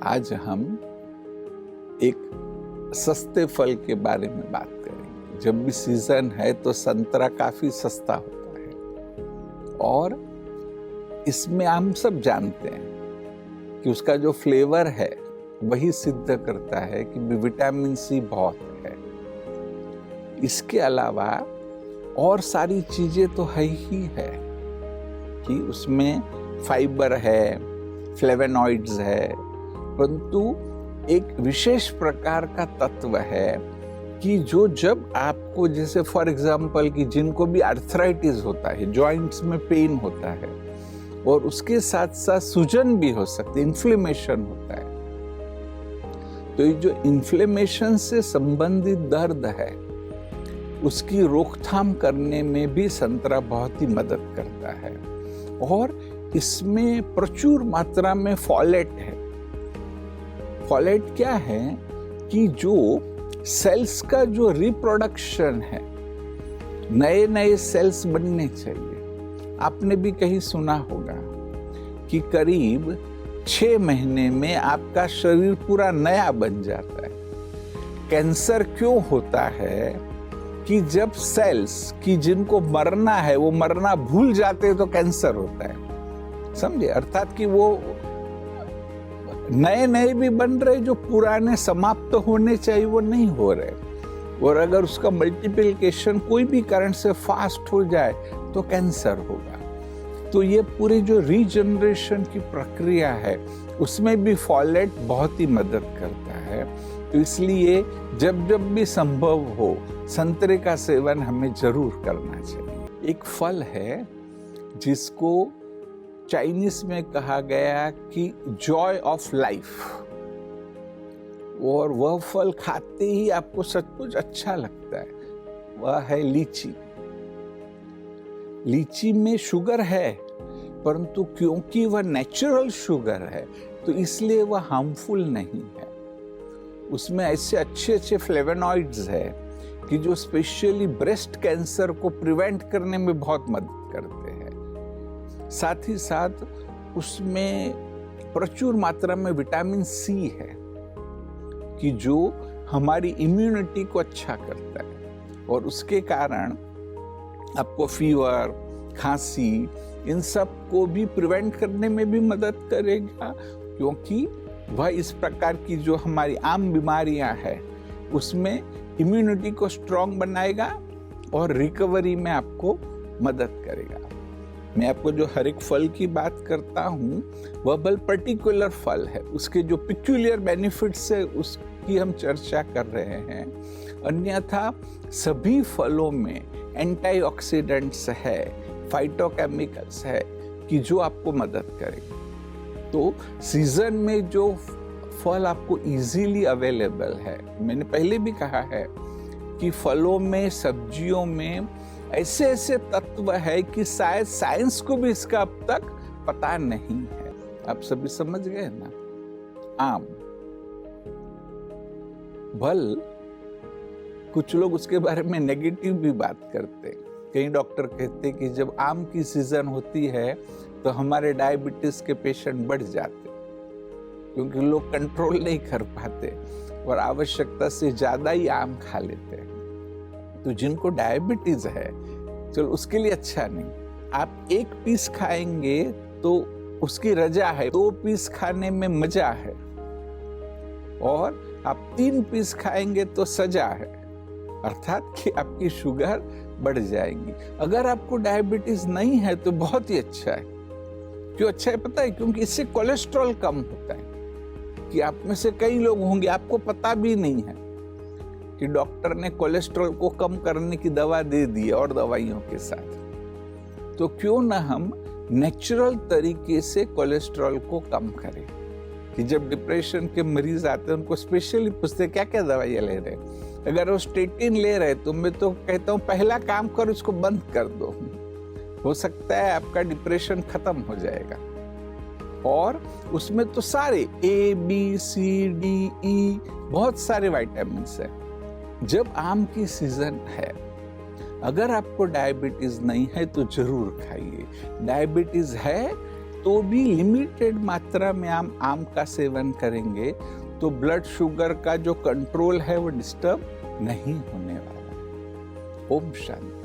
आज हम एक सस्ते फल के बारे में बात करेंगे। जब भी सीजन है तो संतरा काफी सस्ता होता है और इसमें हम सब जानते हैं कि उसका जो फ्लेवर है वही सिद्ध करता है कि विटामिन सी बहुत है। इसके अलावा और सारी चीजें तो है ही है कि उसमें फाइबर है, फ्लेवोनॉइड्स है, परंतु एक विशेष प्रकार का तत्व है कि जो जब आपको, जैसे फॉर एग्जाम्पल कि जिनको भी आर्थराइटिस होता है, जॉइंट्स में पेन होता है और उसके साथ साथ सूजन भी हो सकती है, इन्फ्लेमेशन होता है, तो ये जो इन्फ्लेमेशन से संबंधित दर्द है उसकी रोकथाम करने में भी संतरा बहुत ही मदद करता है। और इसमें प्रचुर मात्रा में फॉलेट है। फॉलेट क्या है कि जो सेल्स का जो रिप्रोडक्शन है, नए नए सेल्स बनने चाहिए। आपने भी कहीं सुना होगा कि करीब 6 महीने में आपका शरीर पूरा नया बन जाता है। कैंसर क्यों होता है कि जब सेल्स की जिनको मरना है वो मरना भूल जाते हैं तो कैंसर होता है, समझे? अर्थात कि वो नए नए भी बन रहे, जो पुराने समाप्त होने चाहिए वो नहीं हो रहे। और अगर उसका मल्टीप्लिकेशन कोई भी कारण से फास्ट हो जाए तो कैंसर होगा। तो ये पूरी जो रीजनरेशन की प्रक्रिया है उसमें भी फॉलेट बहुत ही मदद करता है। तो इसलिए जब जब भी संभव हो संतरे का सेवन हमें जरूर करना चाहिए। एक फल है जिसको चाइनीज में कहा गया कि जॉय ऑफ लाइफ, और वह फल खाते ही आपको सचमुच अच्छा लगता है, वह है लीची। लीची में शुगर है, परंतु क्योंकि वह नेचुरल शुगर है तो इसलिए वह हार्मफुल नहीं है। उसमें ऐसे अच्छे अच्छे फ्लेवोनॉइड्स है कि जो स्पेशली ब्रेस्ट कैंसर को प्रिवेंट करने में बहुत मदद करते हैं। साथ ही साथ उसमें प्रचुर मात्रा में विटामिन सी है कि जो हमारी इम्यूनिटी को अच्छा करता है और उसके कारण आपको फीवर, खांसी, इन सब को भी प्रिवेंट करने में भी मदद करेगा, क्योंकि वह इस प्रकार की जो हमारी आम बीमारियां हैं उसमें इम्यूनिटी को स्ट्रांग बनाएगा और रिकवरी में आपको मदद करेगा। मैं आपको जो हर एक फल की बात करता हूँ वह बल पर्टिकुलर फल है, उसके जो पिक्यूलियर बेनिफिट्स है उसकी हम चर्चा कर रहे हैं। अन्यथा सभी फलों में एंटीऑक्सीडेंट्स है, फाइटोकेमिकल्स है कि जो आपको मदद करेगा। तो सीजन में जो फल आपको इजीली अवेलेबल है, मैंने पहले भी कहा है कि फलों में, सब्जियों में ऐसे ऐसे तत्व है कि शायद साइंस को भी इसका अब तक पता नहीं है। आप सभी समझ गए ना? आम, भल कुछ लोग उसके बारे में नेगेटिव भी बात करते हैं। कई डॉक्टर कहते हैं कि जब आम की सीजन होती है तो हमारे डायबिटीज के पेशेंट बढ़ जाते, क्योंकि लोग कंट्रोल नहीं कर पाते और आवश्यकता से ज्यादा ही आम खा लेते हैं। तो जिनको डायबिटीज है चलो उसके लिए अच्छा नहीं। आप 1 पीस खाएंगे तो उसकी रजा है, 2 पीस खाने में मजा है, और आप 3 पीस खाएंगे तो सजा है, अर्थात कि आपकी शुगर बढ़ जाएगी। अगर आपको डायबिटीज नहीं है तो बहुत ही अच्छा है। क्यों अच्छा है पता है? क्योंकि इससे कोलेस्ट्रॉल कम होता है। कि आप में से कई लोग होंगे आपको पता भी नहीं है कि डॉक्टर ने कोलेस्ट्रॉल को कम करने की दवा दे दी और दवाइयों के साथ। तो क्यों ना हम नेचुरल तरीके से कोलेस्ट्रॉल को कम करें। कि जब डिप्रेशन के मरीज आते हैं उनको स्पेशली पूछते क्या क्या दवाइयाँ ले रहे हैं। अगर वो स्टेटिन ले रहे तो मैं तो कहता हूँ पहला काम करो, इसको बंद कर दो, हो सकता है आपका डिप्रेशन खत्म हो जाएगा। और उसमें तो सारे A, B, C, D, E बहुत सारे विटामिन है। जब आम की सीजन है, अगर आपको डायबिटीज नहीं है तो जरूर खाइए। डायबिटीज है तो भी लिमिटेड मात्रा में आम का सेवन करेंगे तो ब्लड शुगर का जो कंट्रोल है वो डिस्टर्ब नहीं होने वाला। ओम शांति।